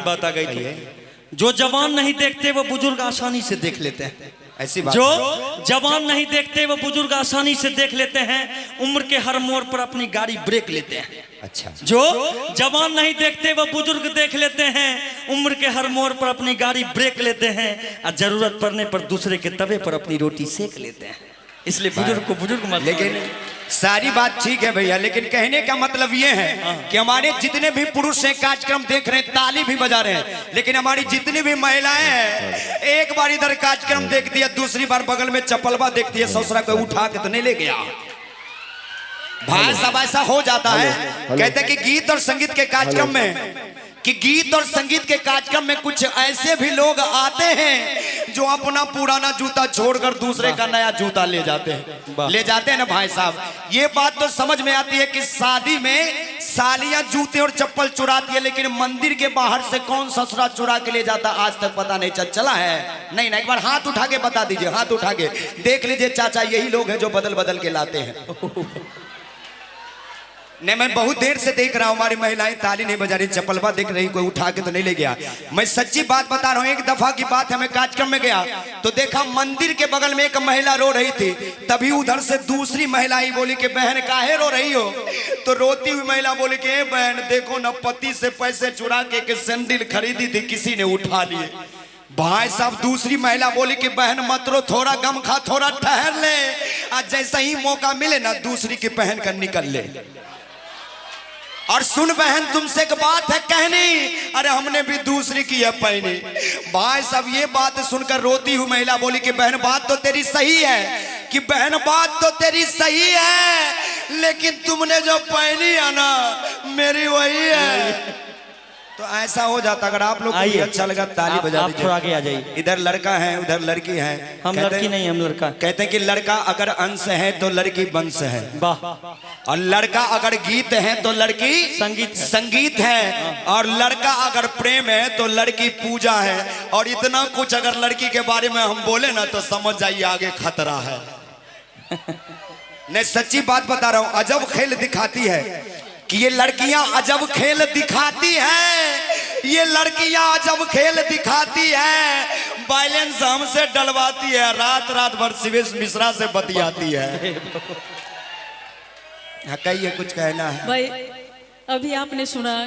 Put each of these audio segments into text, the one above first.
बात आ गई थी, जो जवान नहीं देखते वो बुजुर्ग आसानी से देख लेते हैं। ऐसी बात जो जवान नहीं देखते वो बुजुर्ग आसानी से देख लेते हैं, उम्र के हर मोड़ पर अपनी गाड़ी ब्रेक लेते हैं। अच्छा, जो जवान नहीं देखते वो बुजुर्ग देख लेते हैं, उम्र के हर मोड़ पर अपनी गाड़ी ब्रेक लेते हैं, और जरूरत पड़ने पर दूसरे के तवे पर अपनी रोटी सेक लेते हैं। इसलिए बुजुर्ग को बुजुर्ग मत। लेकिन सारी बात ठीक है भैया, लेकिन कहने का मतलब ये है कि हमारे जितने भी पुरुष हैं कार्यक्रम देख रहे हैं, ताली भी बजा रहे हैं, लेकिन हमारी जितनी भी महिलाएं हैं एक बार इधर कार्यक्रम देखती है, दूसरी बार बगल में चप्पलवा देखती है, ससुरा को उठा के तो नहीं ले गया। भाई सब ऐसा हो जाता है। कहते हैं कि गीत और संगीत के कार्यक्रम में गीत और संगीत के कार्यक्रम में कुछ ऐसे भी लोग आते हैं जो अपना पुराना जूता छोड़कर दूसरे का नया जूता ले जाते हैं ना भाई साहब। ये बात तो समझ में आती है कि शादी में सालियां जूते और चप्पल चुराती है, लेकिन मंदिर के बाहर से कौन ससुरा चुरा के ले जाता आज तक पता नहीं चला है। नहीं, एक बार हाथ उठा के बता दीजिए, हाथ उठा के देख लीजिए चाचा, यही लोग हैं जो बदल बदल के लाते हैं। नहीं, मैं बहुत देर से देख रहा हूँ हमारी महिलाएं ताली नहीं बजा रही, चप्पलवा देख रही, कोई उठा के तो नहीं ले गया। मैं सच्ची बात बता रहा हूँ, एक दफा की बात है, मैं कार्यक्रम में गया तो देखा मंदिर के बगल में एक महिला रो रही थी, तभी उधर से दूसरी महिला ही बोली कि बहन काहे रो रही हो? तो रोती हुई महिला बोली कि ए बहन देखो ना, पति से पैसे चुरा के सैंडल खरीदी थी, किसी ने उठा लिए। भाई साहब दूसरी महिला बोली कि बहन मत रो, थोड़ा गम खा, थोड़ा ठहर ले, आज जैसा ही मौका मिले ना दूसरी की पहन कर निकल ले। और सुन बहन, तुमसे एक बात है कहनी, अरे हमने भी दूसरी की है पहनी। भाई साहब ये बात सुनकर रोती हुई महिला बोली कि बहन बात तो तेरी सही है, कि बहन बात तो तेरी सही है, लेकिन तुमने जो पहनी है ना मेरी वही है। तो ऐसा हो जाता। अगर आप लोग को भी अच्छा लगा ताली बजा दीजिए। थोड़ा आगे आ जाइए। इधर लड़का है उधर लड़की है। हम लड़की नहीं, हम लड़का। कहते हैं कि लड़का अगर अंश है तो लड़की वंश है, वाह। और लड़का अगर गीत है तो लड़की संगीत है, और लड़का अगर प्रेम है तो लड़की पूजा है। और इतना कुछ अगर लड़की के बारे में हम बोले ना तो समझ जाइए आगे खतरा है। नहीं सच्ची बात बता रहा हूँ, अजब खेल दिखाती है कि ये लड़कियां अजब खेल दिखाती हैं, ये लड़कियां अजब खेल दिखाती हैं। बैलेंस हमसे डलवाती है, रात रात भर शिवेश मिश्रा से बतियाती है। हाँ कहिए, कुछ कहना है भाई? अभी आपने सुना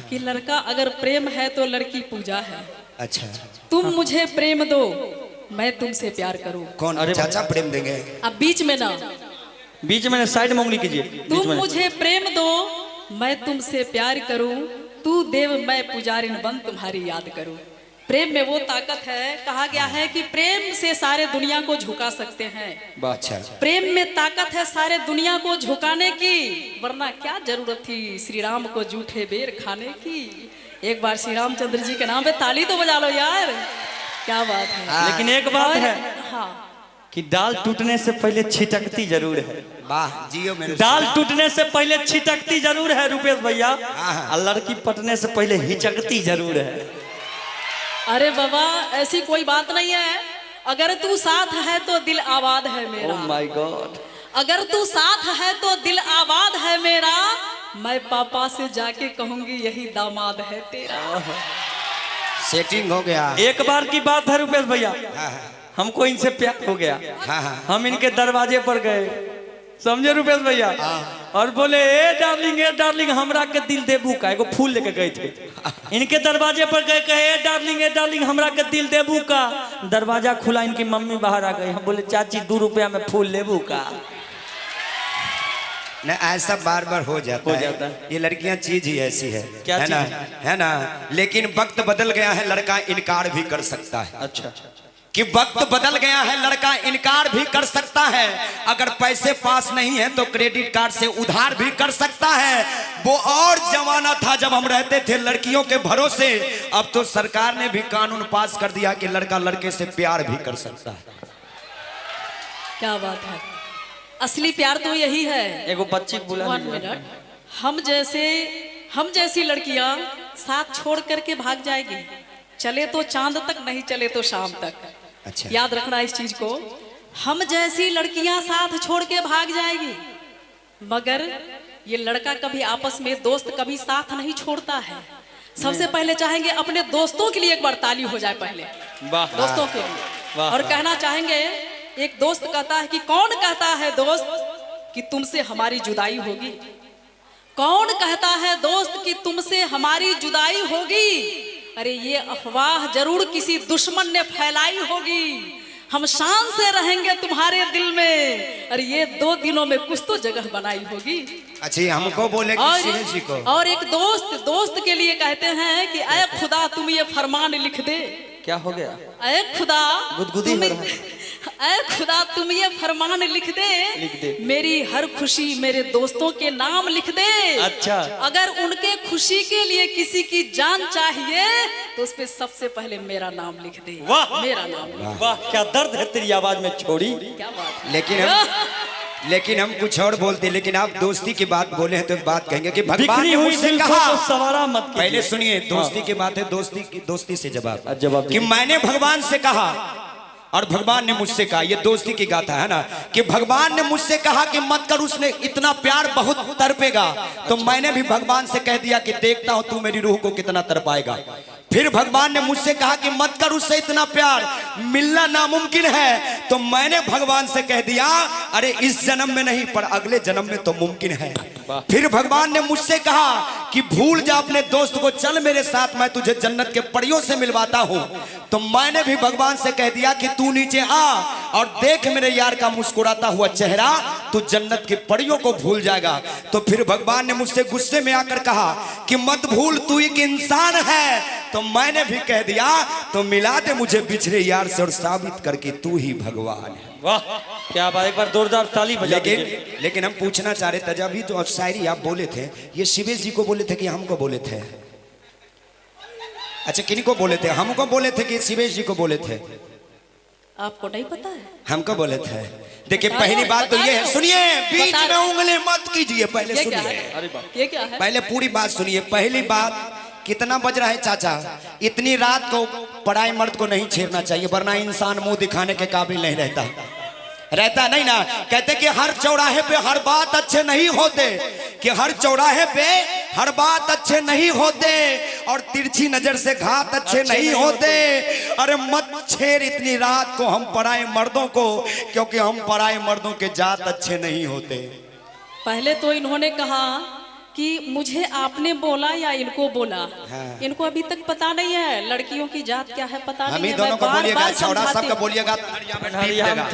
कि लड़का अगर प्रेम है तो लड़की पूजा है। अच्छा, तुम मुझे प्रेम दो, मैं तुमसे प्यार करूं। कौन? अरे चाचा प्रेम देंगे? अब बीच में ना, बीच में साइड में उंगली कीजिए। तुम मुझे प्रेम दो, मैं तुमसे प्यार करूं, तू देव मैं पुजारिन बन तुम्हारी याद करूं। प्रेम में वो ताकत है, कहा गया है कि प्रेम से सारे दुनिया को झुका सकते हैं। अच्छा, प्रेम में ताकत है सारे दुनिया को झुकाने की, वरना क्या जरूरत थी श्री राम को जूठे बेर खाने की। एक बार श्री रामचंद्र जी के नाम पे ताली तो बजा लो यार, क्या बात है। लेकिन एक बात है कि दाल टूटने से पहले छिटकती जरूर है। वाह जियो मेरे। दाल टूटने से पहले छिटकती जरूर है रुपेश भैया, और लड़की पटने से पहले हिचकती जरूर है। अरे बाबा ऐसी कोई बात नहीं है, अगर तू साथ है तो दिल आबाद है मेरा। Oh my God. अगर तू साथ है तो दिल आबाद है मेरा, मैं पापा से जाके कहूंगी यही दामाद है तेरा। सेटिंग हो गया। एक बार की बात है रुपेश भैया, हमको इनसे प्यार हो गया। हम इनके दरवाजे पर गए, समझे रुपेश भैया, और बोले ए डार्लिंग हमरा के दिल देबू का, एगो फूल लेके गए थे। इनके दरवाजे पर गए, कहे ए डार्लिंग हमरा के दिल देबू का। दरवाजा खुला, इनकी मम्मी बाहर आ गई। हम बोले चाची 2 रुपया में फूल लेबू का। न ऐसा बार बार हो जाता है। ये लड़कियां चीज ही ऐसी है, क्या है ना, है ना। लेकिन वक्त बदल गया है, लड़का इनकार भी कर सकता है। अच्छा, कि वक्त बदल गया है, लड़का इनकार भी कर सकता है। अगर पैसे पास नहीं है तो क्रेडिट कार्ड से उधार भी कर सकता है। वो और जमाना था जब हम रहते थे लड़कियों के भरोसे। अब तो सरकार ने भी कानून पास कर दिया कि लड़का लड़के से प्यार भी कर सकता है। क्या बात है, असली प्यार तो यही है। एगो बच्ची बोला 1 मिनट, हम जैसी लड़कियां साथ छोड़ करके भाग जाएगी, चले तो चांद तक, नहीं चले तो शाम तक। अच्छा, याद रखना इस चीज को। हम जैसी लड़कियां साथ छोड़ के भाग जाएगी, मगर ये लड़का कभी आपस में दोस्त कभी साथ नहीं छोड़ता है। सबसे पहले चाहेंगे अपने दोस्तों के लिए एक बार ताली हो जाए पहले, वाह दोस्तों के लिए। वाह। और कहना चाहेंगे, एक दोस्त कहता है कि कौन कहता है दोस्त कि तुमसे हमारी जुदाई होगी? कौन कहता है दोस्त कि तुमसे हमारी जुदाई होगी? अरे ये अफवाह जरूर किसी दुश्मन ने फैलाई होगी। हम शान से रहेंगे तुम्हारे दिल में, अरे ये 2 दिनों में कुछ तो जगह बनाई होगी। अच्छा, हमको बोले कि शिव जी को। और एक दोस्त के लिए कहते हैं कि ऐ खुदा तुम ये फरमान लिख दे। क्या हो गया? ऐ खुदा गुदगुदी हो रहा है। ऐ खुदा तुम ये फरमान लिख दे, मेरी हर खुशी मेरे दोस्तों के नाम लिख दे। अच्छा। अगर उनके खुशी के लिए किसी की जान चाहिए तो उस पे सबसे पहले मेरा नाम लिख दे। वाह। मेरा नाम लिख दे। वाह, क्या दर्द है तेरी आवाज में छोड़ी। क्या बात है। लेकिन हम कुछ और बोलते, लेकिन आप दोस्ती की बात बोले हैं तो एक बात कहेंगे कि भगवान बिखरी ने हुई मुझसे दिल को कहा। तो सवारा मत कीजिए। पहले सुनिए, दोस्ती की बात है, दोस्ती से जवाब जवाब कि मैंने भगवान से कहा और भगवान ने मुझसे कहा। ये दोस्ती की गाथा है ना, कि भगवान ने मुझसे कहा कि मत कर, उसने इतना प्यार बहुत तड़पेगा। तो मैंने भी भगवान से कह दिया कि देखता हूं तू मेरी रूह को कितना तड़पाएगा। फिर भगवान ने मुझसे कहा कि मत कर उससे इतना प्यार, मिलना नामुमकिन है। तो मैंने भगवान से कह दिया अरे इस जन्म में नहीं पर अगले जन्म में तो मुमकिन है। फिर भगवान ने मुझसे कहा कि भूल जा अपने दोस्त को, चल मेरे साथ, मैं तुझे जन्नत के परियों से मिलवाता हूं। तो मैंने भी भगवान से कह दिया कि तू नीचे आ और देख मेरे यार का मुस्कुराता हुआ चेहरा, तू जन्नत की परियों को भूल जाएगा। तो फिर भगवान ने मुझसे गुस्से में आकर कहा कि मत भूल तू एक इंसान है। तो मैंने भी कह दिया तो मिला दे मुझे बिछड़े यार से और साबित करके तू ही भगवान है। वाह, क्या बात, एक बार जोरदार ताली बजा लेकिन दीजिए। लेकिन हम पूछना चाह रहे थे, अभी तो शायरी आप बोले थे, ये शिवेश जी को बोले थे कि हमको बोले थे? अच्छा, किनको बोले थे? हमको बोले थे कि शिवेश जी को बोले थे? आपको नहीं पता है? हमको बोले थे। देखिए पहली बात तो ये है, सुनिए, बीच में उंगली मत कीजिए, पहले ये क्या सुनिए, है? अरे बाप, ये क्या है? पहले पूरी बात सुनिए। पहली बात, कितना बज रहा है चाचा? इतनी रात को पराए मर्द को नहीं छेड़ना चाहिए, वरना इंसान मुंह दिखाने के काबिल नहीं रहता नहीं ना। कहते कि हर चौराहे पे हर बात अच्छे नहीं होते, कि हर चौराहे पे हर बात अच्छे नहीं होते और तिरछी नजर से घात अच्छे नहीं होते। अरे मत छेड़ इतनी रात को हम पराए मर्दों को, क्योंकि हम पराए मर्दों के जात अच्छे नहीं होते। पहले तो इन्होंने कहा कि मुझे आपने बोला या इनको बोला। हाँ। इनको अभी तक पता नहीं है लड़कियों की जात क्या है, पता हम नहीं ही है। दोनों को बोलिएगा, चौड़ा समझाती सबका हूँ। बोलिएगा,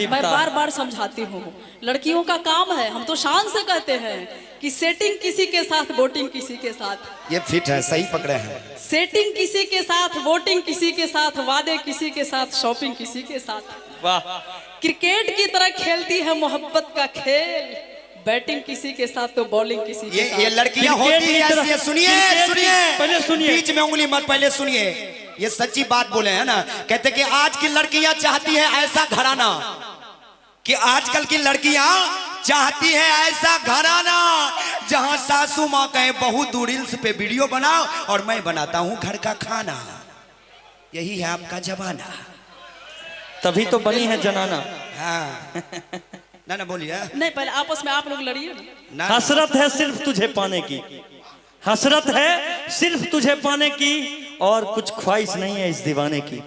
मैं बार बार समझाती हूँ, लड़कियों का काम है। हम तो शान से कहते हैं कि सेटिंग किसी के साथ, वोटिंग किसी के साथ। ये फिट है, सही पकड़े हैं। सेटिंग किसी के साथ, वोटिंग किसी के साथ, वादे किसी के साथ, शॉपिंग किसी के साथ। वाह, क्रिकेट की तरह खेलती है मोहब्बत का खेल, बैटिंग किसी के साथ तो बॉलिंग किसी के साथ। ये लड़कियां होती है ऐसी। सुनिए पहले सुनिए, बीच में उंगली मत, पहले सुनिए, ये सच्ची बात बोले हैं ना। कहते कि आज की लड़कियां चाहती है ऐसा घराना, कि आजकल की लड़कियां चाहती है ऐसा घराना जहां सासू माँ कहे बहू तू रील्स पे वीडियो बनाओ और मैं बनाता हूं घर का खाना। यही है आपका जमाना। तभी तो बनी है जनाना। हाँ ना बोलिए। नहीं, पहले आपस में आप लोग लड़िए ना। हसरत है सिर्फ तुझे पाने की, हसरत है सिर्फ तुझे पाने की, और कुछ ख्वाहिश नहीं है इस दीवाने की।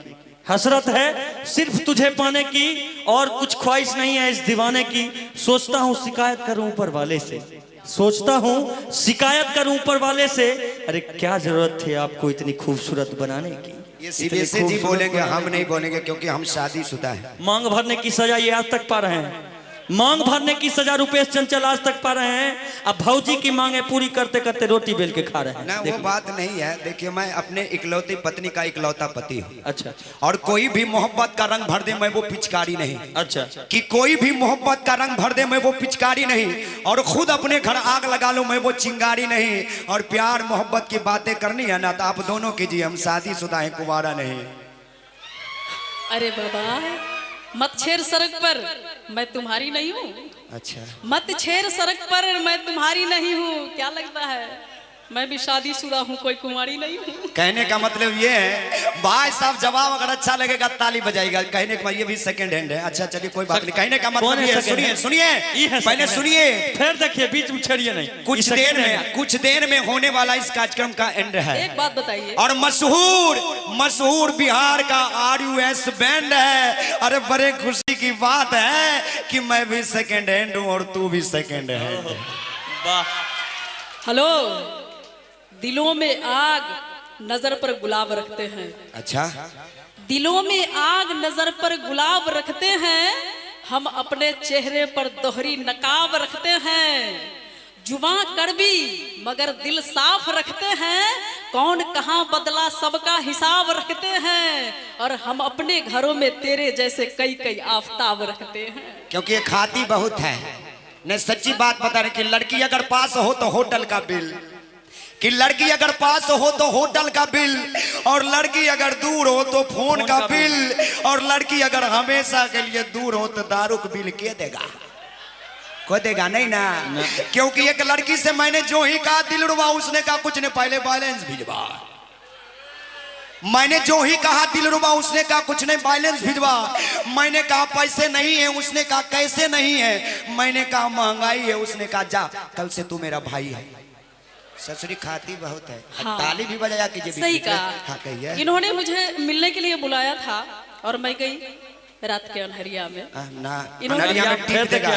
हसरत है सिर्फ तुझे पाने की और कुछ ख्वाहिश नहीं है इस दीवाने की। सोचता हूँ शिकायत करूं ऊपर वाले से, सोचता हूँ शिकायत करूं ऊपर वाले से। अरे क्या जरूरत थी आपको इतनी खूबसूरत बनाने की। ये सीबीएसई जी बोलेंगे, हम नहीं बोलेंगे, क्योंकि हम शादीशुदा हैं। मांग भरने की सजा ये आज तक पा रहे हैं, मांग भरने की सजा रुपेश चंचल आज तक पा रहे हैं। अब भौजी की मांगे पूरी करते करते रोटी बेल के खा रहे हैं। ना वो बात नहीं है। देखिए मैं अपने इकलौती पत्नी का इकलौता पति हूँ। अच्छा, और कोई भी मोहब्बत का रंग भर दे मैं वो पिचकारी नहीं। अच्छा, कि कोई भी मोहब्बत का रंग भर दे मैं वो पिचकारी नहीं, और खुद अपने घर आग लगा लो मैं वो चिंगारी नहीं। और प्यार मोहब्बत की बातें करनी है ना तो आप दोनों कीजिए, हम शादीशुदा हैं, कुंवारा नहीं। अरे बाबा, मत छेड़ सड़क पर, मैं तुम्हारी नहीं हूँ। अच्छा, मत छेड़ सड़क पर, मैं तुम्हारी नहीं हूँ। क्या लगता है मैं भी शादीशुदा हूँ, कोई कुंवारी नहीं हूँ? कहने का मतलब ये है भाई साहब जवाब अगर अच्छा लगेगा ताली बजाएगा, कहने का ये भी सेकंड हैंड है। अच्छा चलिए कोई बात नहीं, कहने का मतलब ये है, सुनिए सुनिए पहले सुनिए, फिर देखिए बीच में छड़िए नहीं। कुछ देर में होने वाला इस कार्यक्रम का एंड है। एक बात बताइए, और मशहूर बिहार का RUS बैंड है। अरे बड़े खुशी की बात है कि मैं भी सेकंड हैंड हूँ और तू भी सेकंड हैंड। वाह। हेलो, दिलों में आग नजर पर गुलाब रखते हैं। अच्छा, दिलों में आग नजर पर गुलाब रखते हैं, हम अपने चेहरे पर दोहरी नकाब रखते हैं। जुबां कड़वी मगर दिल साफ रखते हैं, कौन कहाँ बदला सबका हिसाब रखते हैं। और हम अपने घरों में तेरे जैसे कई आफताब रखते हैं। क्योंकि ये खाती बहुत है। ने सच्ची बात बता रहे कि लड़की अगर पास हो तो होटल का बिल, कि लड़की अगर पास हो तो होटल का बिल, और लड़की अगर दूर हो तो फोन का बिल, और लड़की अगर हमेशा के लिए दूर हो तो दारू का बिल के देगा? कोई देगा नहीं ना। क्योंकि एक लड़की से मैंने जो ही कहा दिल रुबा, उसने कहा कुछ नहीं पहले बैलेंस भिजवा। मैंने जो ही कहा दिल रुबा, उसने कहा कुछ नहीं बैलेंस भिजवा। मैंने कहा पैसे नहीं है, उसने कहा कैसे नहीं है। मैंने कहा महंगाई है, उसने कहा जा कल से तू मेरा भाई है। ससुरी खाती बहुत है। हाँ। ताली भी बजाया कीजिए। सही कहा। हाँ कहिए। इन्होंने मुझे मिलने के लिए बुलाया था और मैं गई रात के अनहरिया में। ना इन्होंने अनहरिया में टीप देगा।